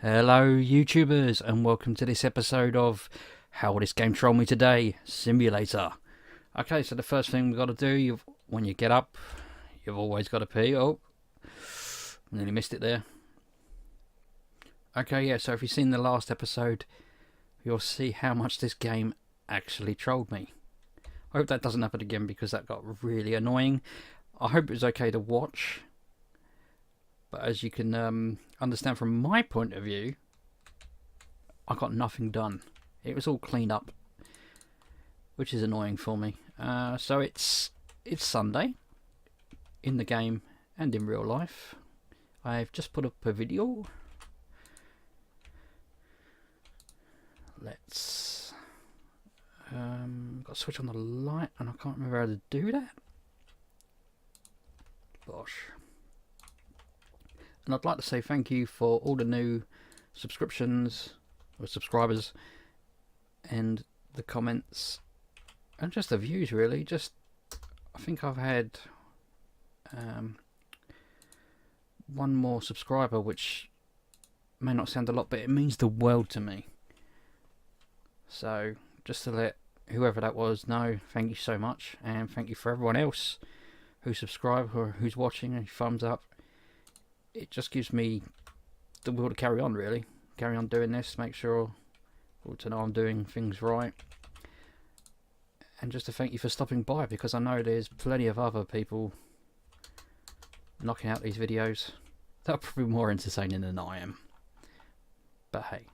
Hello YouTubers and welcome to this episode of How Will This Game Troll Me Today? Simulator. Okay, so the first thing we've got to do, when you get up, you've always got to pee. Oh, nearly missed it there. Okay, yeah, so if you've seen the last episode, you'll see how much this game actually trolled me. I hope that doesn't happen again because that got really annoying. I hope it's okay to watch. But as you can understand from my point of view, I got nothing done. It was all cleaned up, which is annoying for me. So it's Sunday in the game and in real life. I've just put up a video. Let's got to switch on the light, and I can't remember how to do that. Gosh. And I'd like to say thank you for all the new subscriptions or subscribers and the comments and just the views really. I think I've had one more subscriber, which may not sound a lot, but it means the world to me. So just to let whoever that was know, thank you so much, and thank you for everyone else who subscribed or who's watching, and thumbs up. It just gives me the will to carry on, really. Carry on doing this, make sure to know I'm doing things right. And just to thank you for stopping by, because I know there's plenty of other people knocking out these videos that are probably more entertaining than I am. But hey,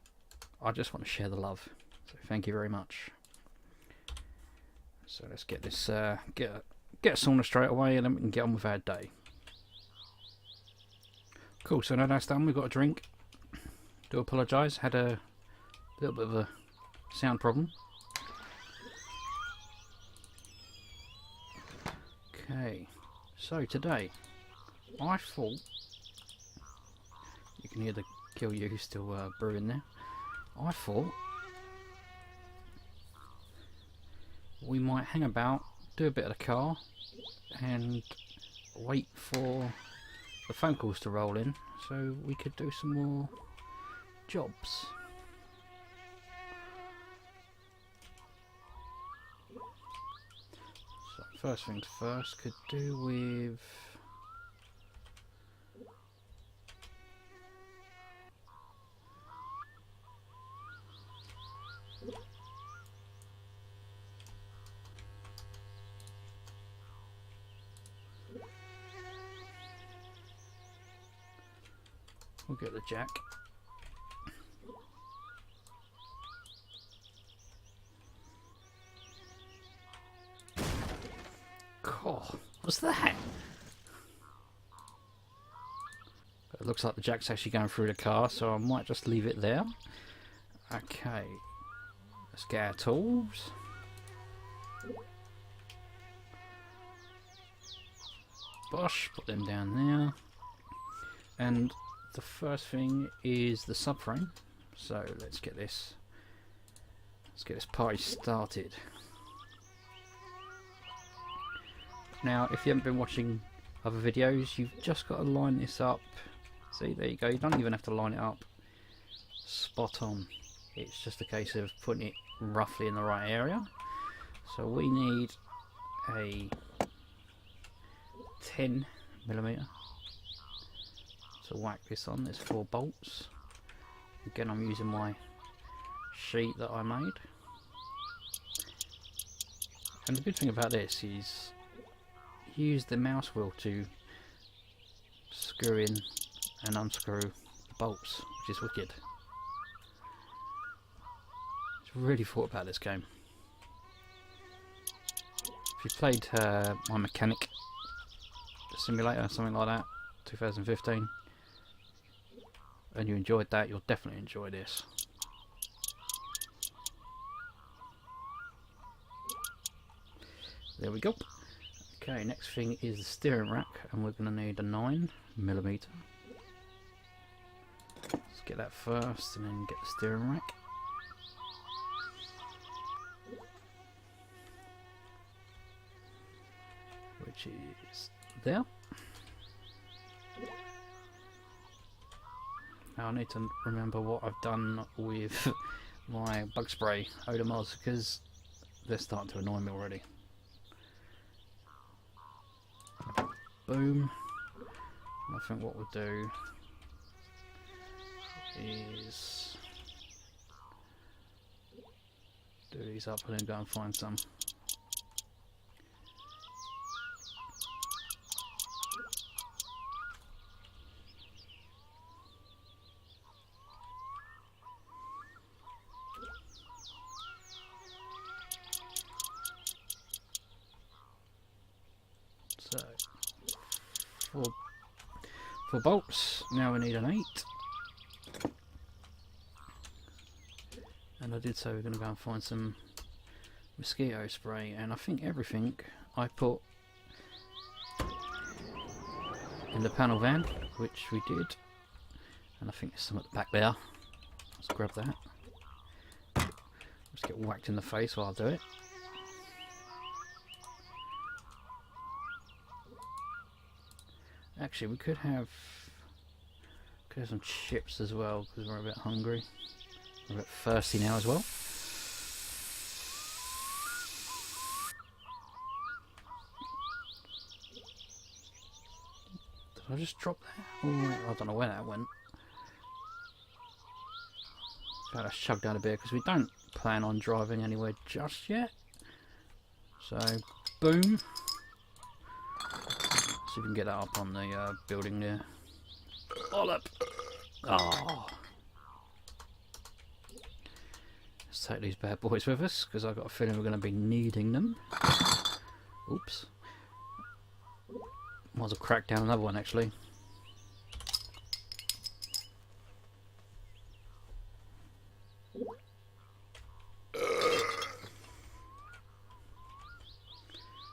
I just want to share the love. So thank you very much. So let's get this, get a sauna straight away, and then we can get on with our day. Cool, so now that's done, we've got a drink. Do apologise, had a little bit of a sound problem. Okay, so today, I thought, you can hear the kill you still brewing there. I thought we might hang about, do a bit of the car, and wait for the phone calls to roll in, so we could do some more jobs. So first things first, could do with we'll get the jack. God, what's that? It looks like the jack's actually going through the car, so I might just leave it there. Okay, let's get our tools. Bosh, put them down there. And the first thing is the subframe. So let's get this party started. Now, if you haven't been watching other videos, you've just got to line this up. See, there you go. You don't even have to line it up spot on. It's just a case of putting it roughly in the right area. So we need a 10mm to whack this on. There's 4 bolts. Again, I'm using my sheet that I made. And the good thing about this is use the mouse wheel to screw in and unscrew the bolts, which is wicked. I've really thought about this game. If you played My Mechanic Simulator, something like that, 2015, and you enjoyed that, you'll definitely enjoy this. There we go. Okay, next thing is the steering rack, and we're going to need a 9mm. Let's get that first and then get the steering rack. Which is there. Now I need to remember what I've done with my bug spray Odomos, because they're starting to annoy me already. Boom. And I think what we'll do is do these up and then go and find some. So, four bolts. Now we need an 8. And I did say we're going to go and find some mosquito spray, and I think everything I put in the panel van, which we did. And I think there's some at the back there. Let's grab that. Just get whacked in the face while I do it. Actually, we could have some chips as well, because we're a bit hungry. We're a bit thirsty now as well. Did I just drop that? Oh, I don't know where that went. Let's chug down a bit, because we don't plan on driving anywhere just yet. So, boom. See if we can get that up on the building there. All up. Oh. Let's take these bad boys with us, because I've got a feeling we're going to be needing them. Oops. Might as well crack down another one actually.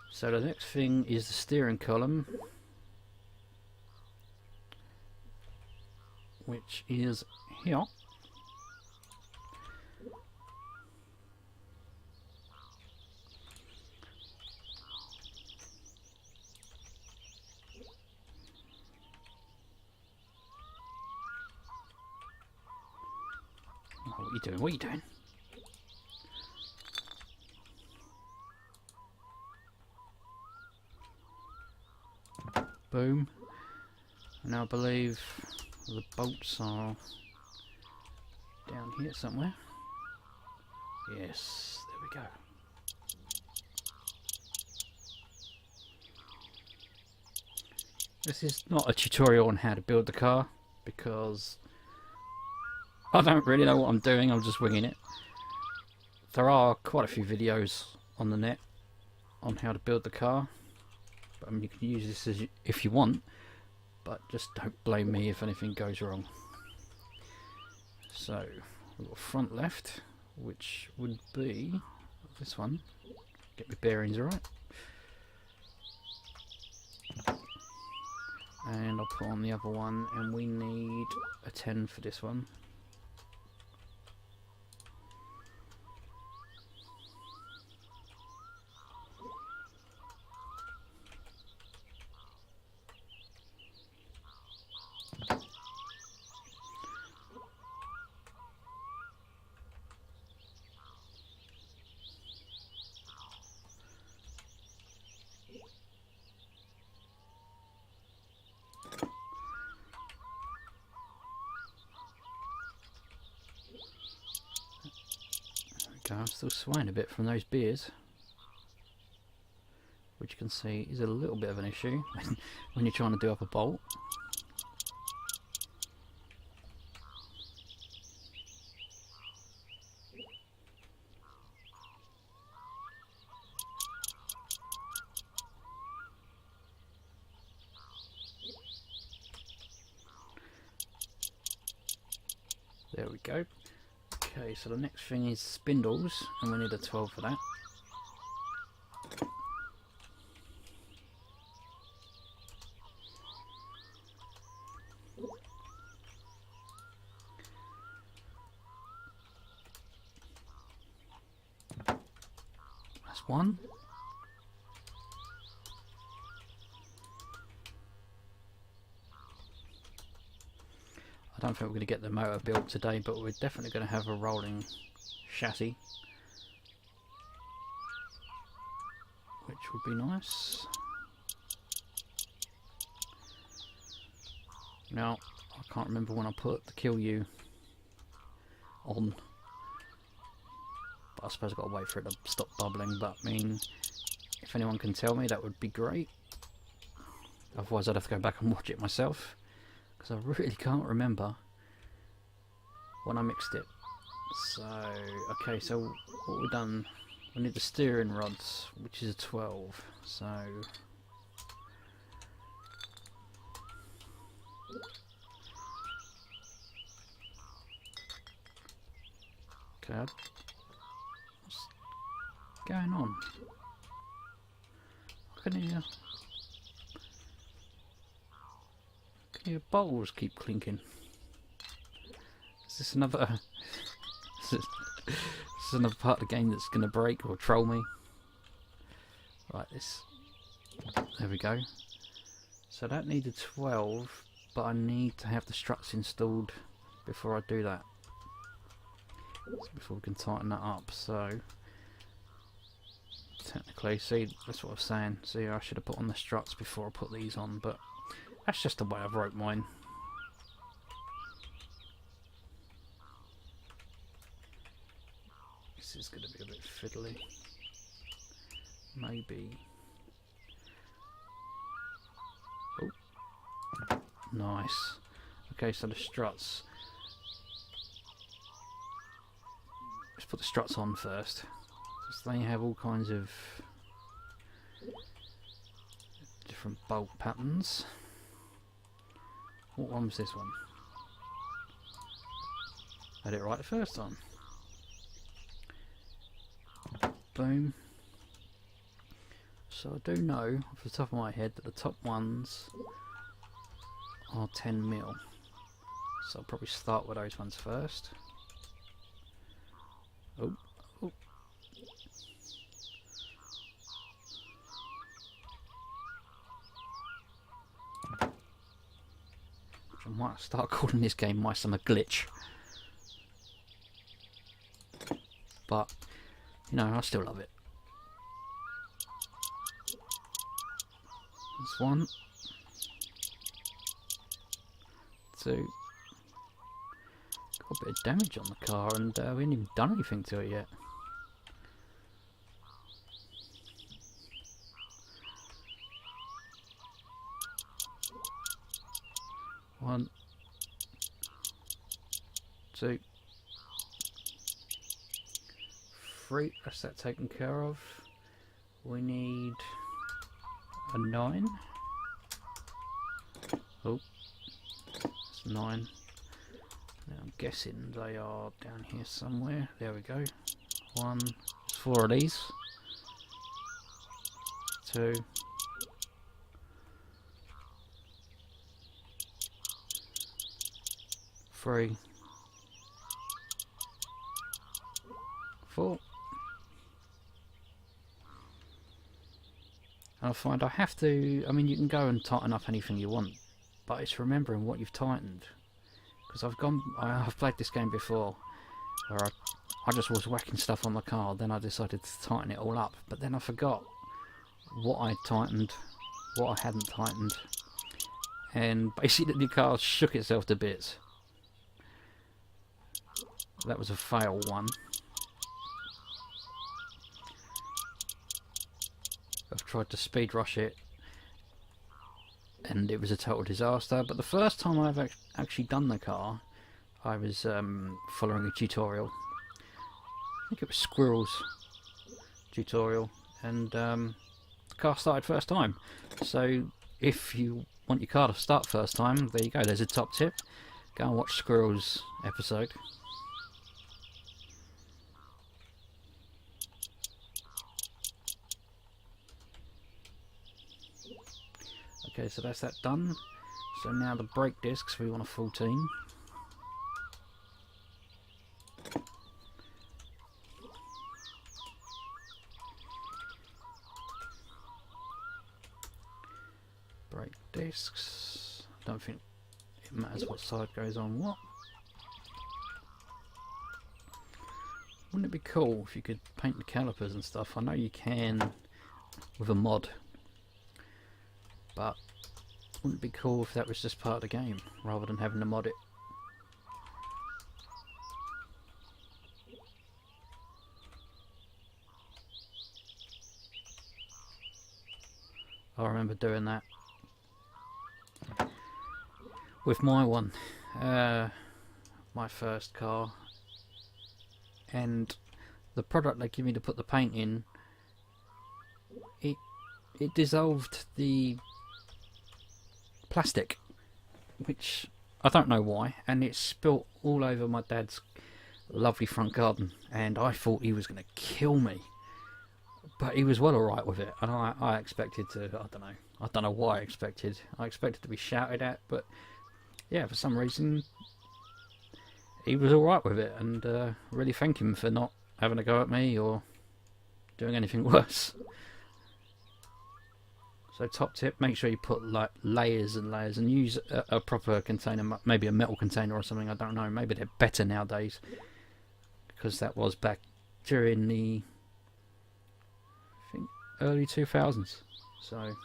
So the next thing is the steering column, which is here. Oh, what are you doing? What are you doing? Boom. And I believe the bolts are down here somewhere. Yes, there we go. This is not a tutorial on how to build the car, because I don't really know what I'm doing, I'm just winging it. There are quite a few videos on the net on how to build the car. I mean, you can use this as if you want, but just don't blame me if anything goes wrong. So, we've got front left, which would be this one. Get my bearings right. And I'll put on the other one, and we need a 10 for this one. I'm still swaying a bit from those beers, which you can see is a little bit of an issue when you're trying to do up a bolt. There we go. Okay, so the next thing is spindles, and we need a 12 for that. That's one. I don't think we're going to get the motor built today, but we're definitely going to have a rolling chassis, which would be nice. Now, I can't remember when I put the Kill You on, but I suppose I've got to wait for it to stop bubbling. But I mean, if anyone can tell me, that would be great. Otherwise I'd have to go back and watch it myself, because I really can't remember when I mixed it. So, okay, so what we've done, we need the steering rods, which is a 12, so okay, what's going on? I can hear bowls keep clinking. Is this another is this another part of the game that's gonna break or troll me? Right, this, there we go. So that needed 12, but I need to have the struts installed before I do that. So before we can tighten that up. So technically, see, that's what I was saying. See, I should have put on the struts before I put these on, but that's just the way I've wrote mine. This is going to be a bit fiddly. Maybe. Oh, nice. Okay, so the struts. Let's put the struts on first. So they have all kinds of different bolt patterns. What one was this one? Had it right the first time. Boom. So I do know off the top of my head that the top ones are 10 mil. So I'll probably start with those ones first. Oh, oh. I might start calling this game My Summer Glitch. But, you know, I still love it. That's 1, 2. Got a bit of damage on the car, and we haven't even done anything to it yet. One, 2, 3. That's that taken care of. We need a 9. Oh, that's 9. Now I'm guessing they are down here somewhere. There we go. 1, 4 of these. 2. 3, 4. And I find I have to, I mean, you can go and tighten up anything you want, but it's remembering what you've tightened. Because I've played this game before, where I just was whacking stuff on the car, then I decided to tighten it all up, but then I forgot what I tightened, what I hadn't tightened, and basically the car shook itself to bits. That was a fail one. I've tried to speed rush it and it was a total disaster, but the first time I've actually done the car, I was following a tutorial. I think it was Squirrel's tutorial, and the car started first time. So if you want your car to start first time, there you go, there's a top tip. Go and watch Squirrel's episode. Okay, so that's that done. So now the brake discs, we want a 14. Brake discs. Don't think it matters what side goes on what. Wouldn't it be cool if you could paint the calipers and stuff? I know you can with a mod, but wouldn't it be cool if that was just part of the game rather than having to mod it? I remember doing that with my one, my first car, and the product they give me to put the paint in, it dissolved the plastic, which I don't know why, and it spilt all over my dad's lovely front garden, and I thought he was going to kill me. But he was well alright with it, and I expected to, I don't know why I expected to be shouted at, but yeah, for some reason he was alright with it, and really thank him for not having a go at me or doing anything worse. So top tip, make sure you put like layers and layers, and use a proper container, maybe a metal container or something, I don't know, maybe they're better nowadays, because that was back during the early 2000s. So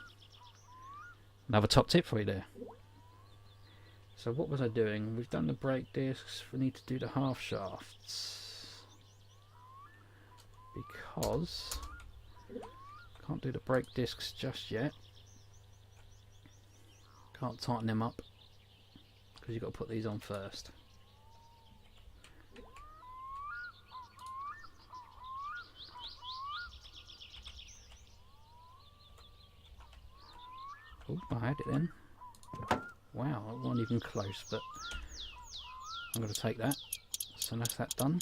another top tip for you there. So what was I doing? We've done the brake discs, we need to do the half shafts, because can't do the brake discs just yet, can't tighten them up because you've got to put these on first. Oh, I had it then. Wow, that wasn't even close, but I'm going to take that. So that's that done.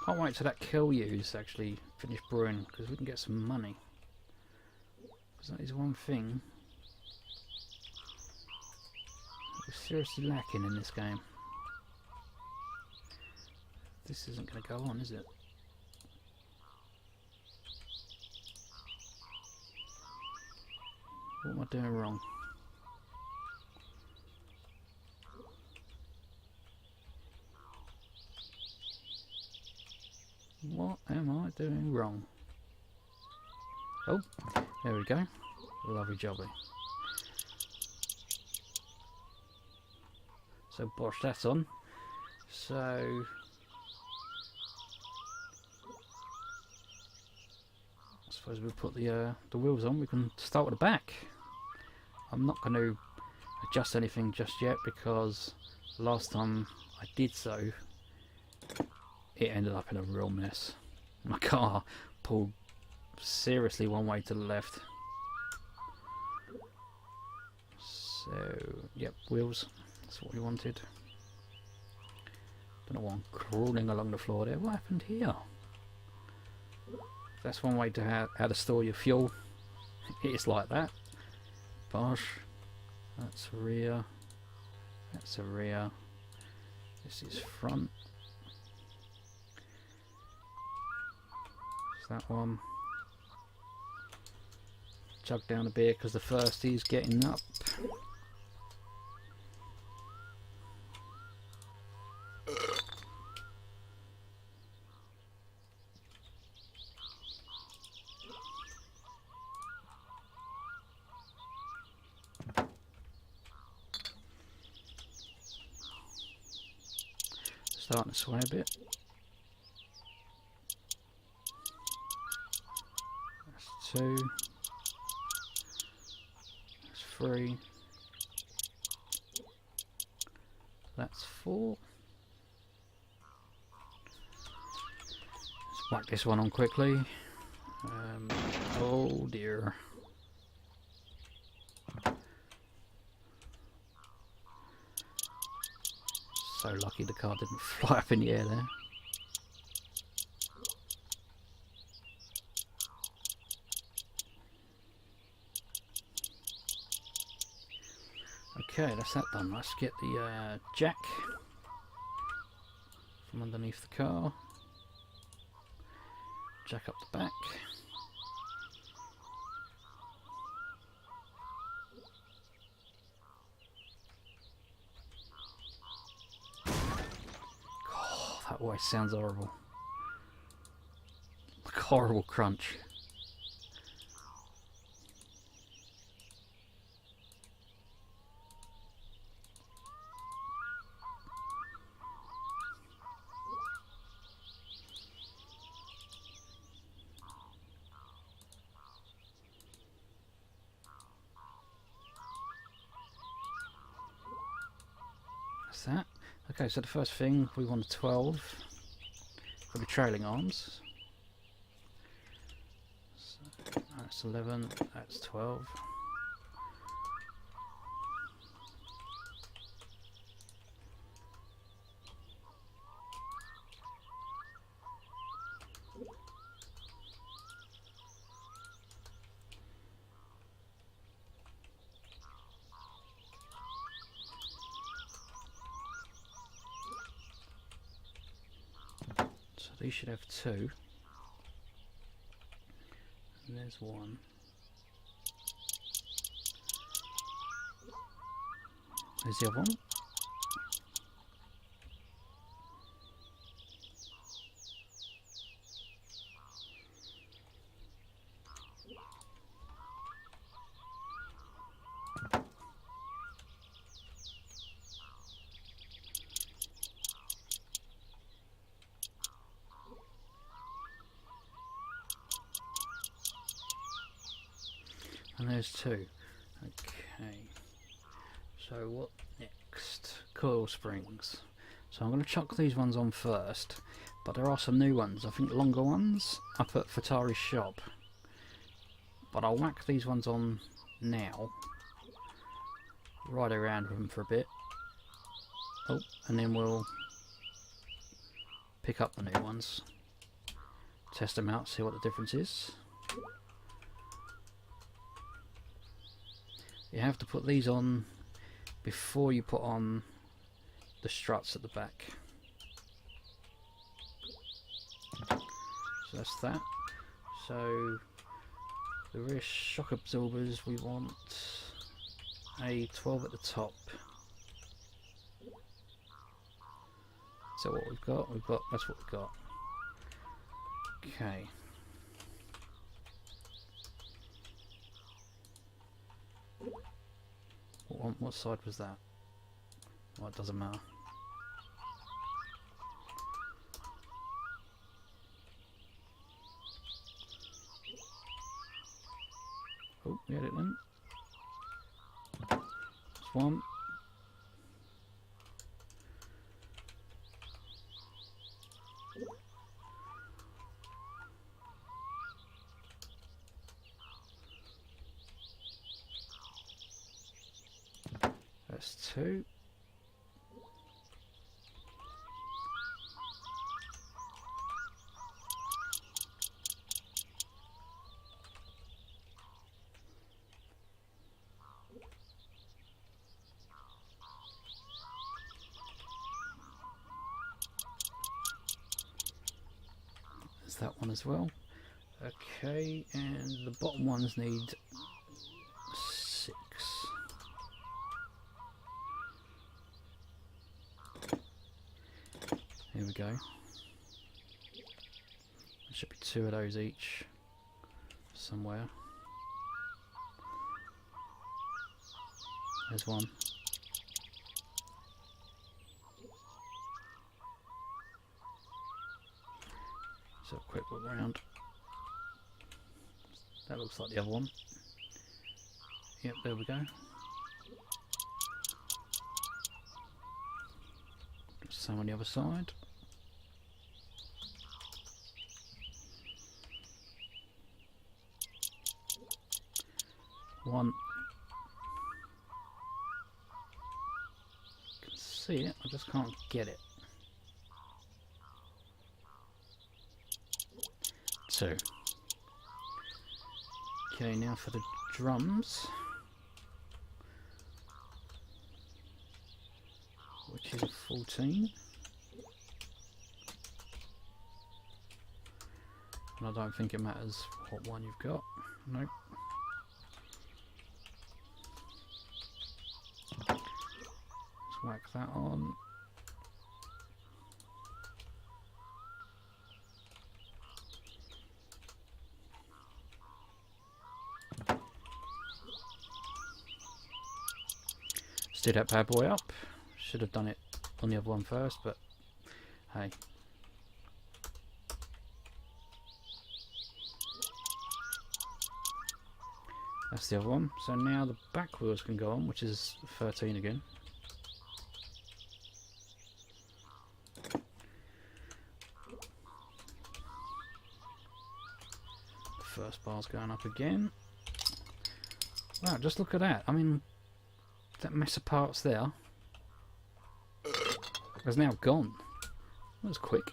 Can't wait till that Kill-U's actually finished brewing, because we can get some money. Because that is one thing we're seriously lacking in this game. This isn't going to go on, is it? What am I doing wrong? What am I doing wrong? Oh, there we go. Lovely jobby. So bosh, that's on. So I suppose we'll put the wheels on. We can start with the back. I'm not going to adjust anything just yet, because last time I did so, it ended up in a real mess. My car pulled seriously one way to the left. So, yep, wheels. That's what we wanted. Don't know why I'm crawling along the floor there. What happened here? That's one way to how to store your fuel. It's like that. Bosh. That's rear. That's a rear. This is front. That one. Chug down a beer because the first is getting up. Starting to sway a bit. That's 2. That's 3. That's 4. Let's whack this one on quickly. Oh dear. So lucky the car didn't fly up in the air there. Okay, that's that done. Let's get the jack from underneath the car. Jack up the back. Oh, that always sounds horrible. Like a horrible crunch. That. Okay, so the first thing we want a 12 for the trailing arms. So that's 11, that's 12. So these should have 2. And there's 1. There's the other one. And there's 2. Okay. So what next? Coil springs. So I'm going to chuck these ones on first, but there are some new ones, I think longer ones, up at Fatari's shop. But I'll whack these ones on now, ride around with them for a bit, and then we'll pick up the new ones, test them out, see what the difference is. You have to put these on before you put on the struts at the back. So that's that. So the rear shock absorbers, we want a 12 at the top. So what we've got, that's what we've got. Okay. What side was that? Well, it doesn't matter. Oh, we had it then. That's 1. That's 2. There's that one as well. Okay, and the bottom ones need 6. Here we go. There should be 2 of those each somewhere. There's 1. So a quick look around. That looks like the other one. Yep, there we go. Same on the other side. One. I can see it, I just can't get it. 2. Okay, now for the drums, which is a 14. And I don't think it matters what one you've got. Nope. Let's whack that on. Steer that bad boy up. Should have done it on the other one first, but hey. That's the other one. So now the back wheels can go on, which is 13 again. The first bar's going up again. Wow, just look at that. I mean, that mess of parts there is now gone. That was quick.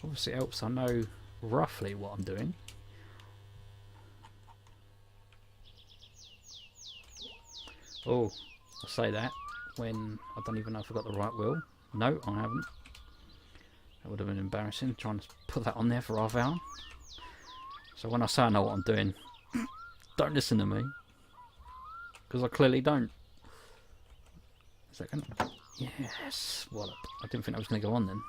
Obviously it helps I know roughly what I'm doing. Oh, I say that when I don't even know if I got the right wheel. No, I haven't. That would have been embarrassing trying to put that on there for half hour. So when I say I know what I'm doing, don't listen to me. Because I clearly don't. A second. Yes! Wallop. I didn't think that was going to go on then.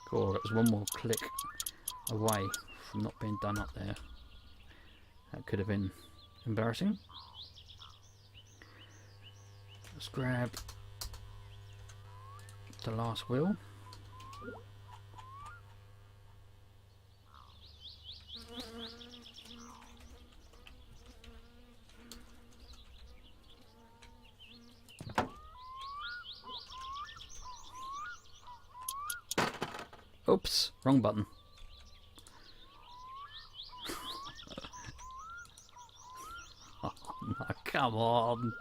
Cool, it was one more click away from not being done up there. That could have been embarrassing. Let's grab the last wheel. Oops, wrong button. Oh no, come on.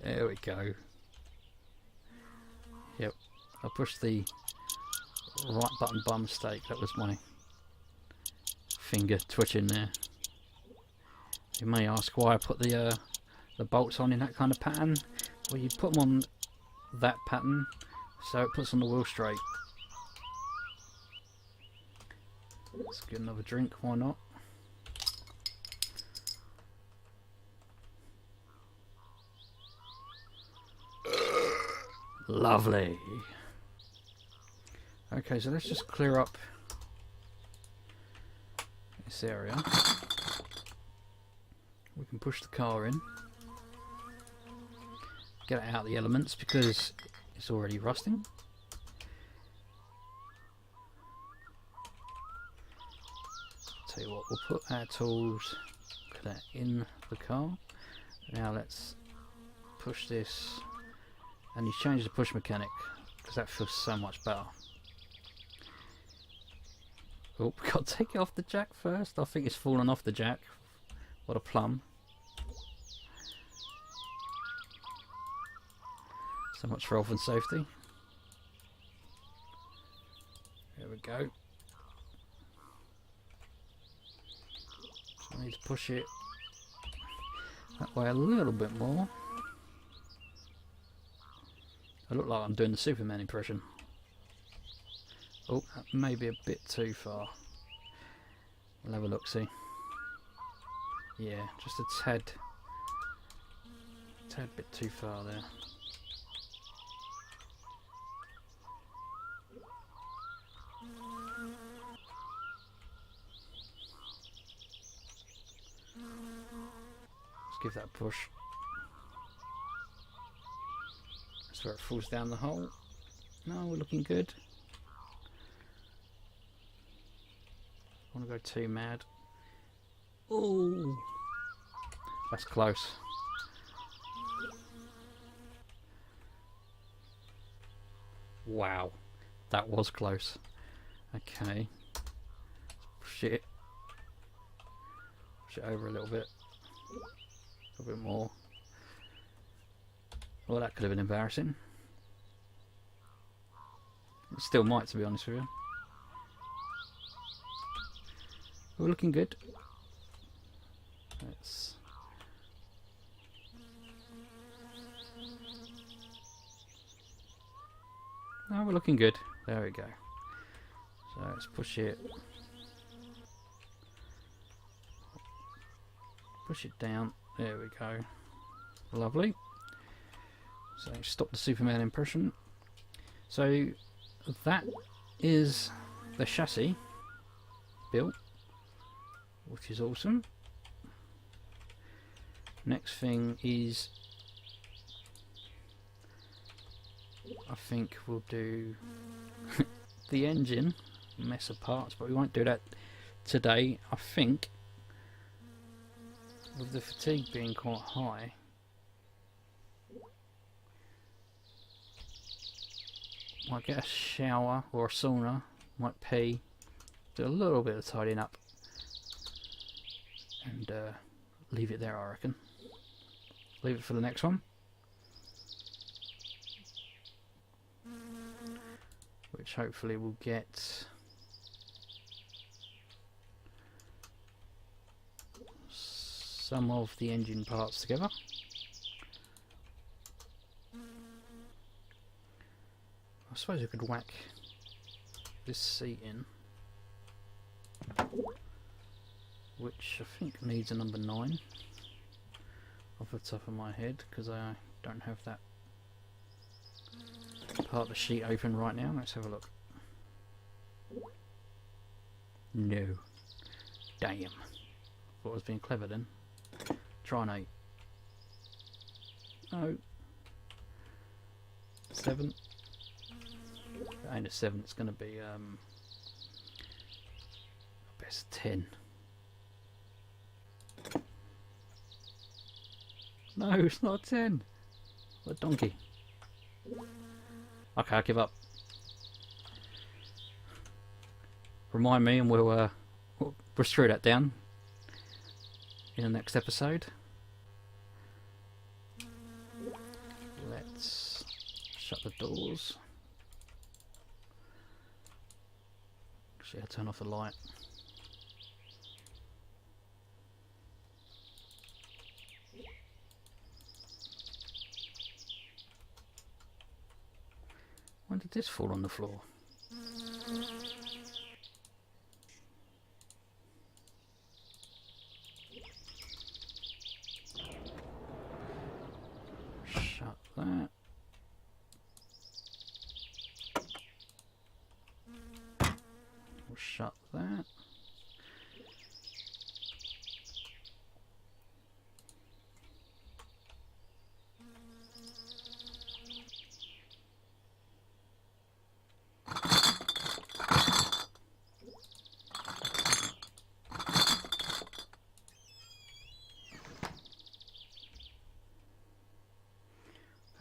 There we go. Yep, I pushed the right button by mistake. That was my finger twitching there. You may ask why I put the bolts on in that kind of pattern. Well, you put them on that pattern so it puts on the wheel straight. Let's get another drink, why not? Lovely. Okay, so let's just clear up this area. We can push the car in. Get it out of the elements because it's already rusting. Tell you what, we'll put our tools in the car. Now let's push this, and you change the push mechanic because that feels so much better. Oh, we've got to take it off the jack first. I think it's fallen off the jack. What a plum. So much for health and safety. There we go. So I need to push it that way a little bit more. I look like I'm doing the Superman impression. Oh, that may be a bit too far. We'll have a look, see. Yeah, just a tad bit too far there. Let's give that a push. That's where it falls down the hole. No, we're looking good. I want to go too mad. Ooh, that's close. Wow, that was close. Okay, push it over a little bit, more. Well, that could have been embarrassing. It still might, to be honest with you. We're looking good. Let's... Oh, we're looking good. There we go. So let's push it. Push it down. There we go. Lovely. So stop the Superman impression. So that is the chassis built, which is awesome. Next thing is, I think we'll do the engine, mess of parts, but we won't do that today. I think with the fatigue being quite high, might get a shower or a sauna, might pee, do a little bit of tidying up, and leave it there, I reckon. Leave it for the next one, which hopefully will get some of the engine parts together. I suppose I could whack this seat in, which I think needs a number 9 off the top of my head, because I don't have that part of the sheet open right now. Let's have a look. No. Damn. Thought I was being clever then. Try an 8. No. 7. It ain't a 7, it's going to be best 10. No, it's not a 10. What a donkey. Okay, I'll give up. Remind me and we'll screw that down in the next episode. Let's shut the doors. Actually, I'll turn off the light. When did this fall on the floor? Shut that. We'll shut that.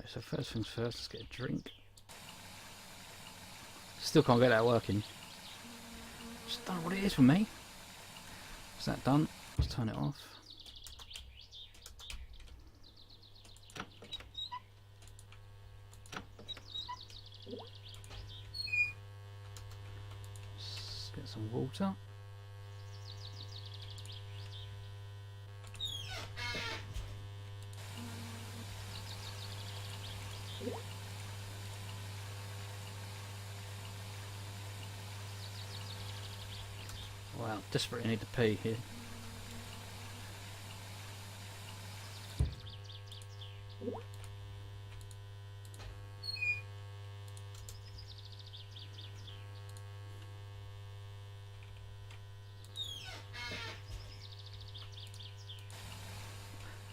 So first things first, let's get a drink. Still can't get that working. Just don't know what it is for me. Is that done? Let's turn it off. Let's get some water. Wow, desperately need to pee here.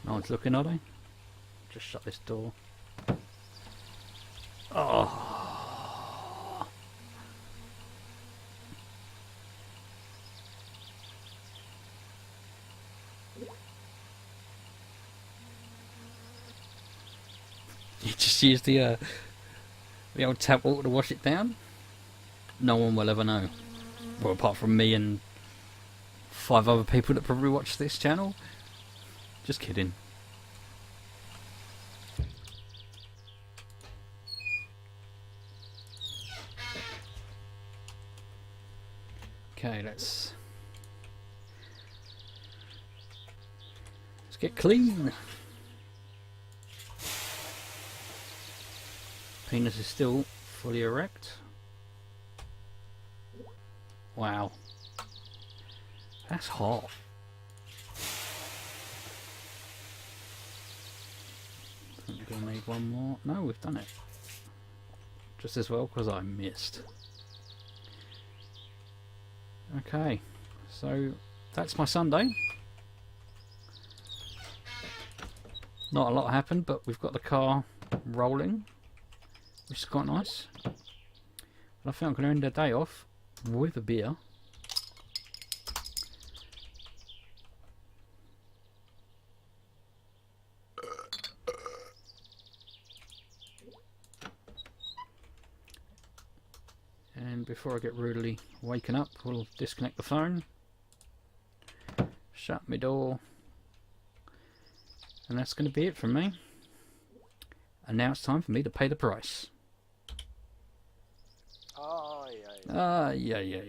No one's looking, are they? Just shut this door. Oh. You just use the old tap water to wash it down? No one will ever know. Well, apart from me and 5 other people that probably watch this channel. Just kidding. Okay, let's get clean. Penis is still fully erect. Wow. That's hot. I think we're going to need one more. No, we've done it. Just as well because I missed. Okay, so that's my Sunday. Not a lot happened, but we've got the car rolling, which is quite nice. And I think I'm going to end the day off with a beer. And before I get rudely waken up, we'll disconnect the phone, shut my door, and that's going to be it from me. And now it's time for me to pay the price. Oh, yeah. Yeah.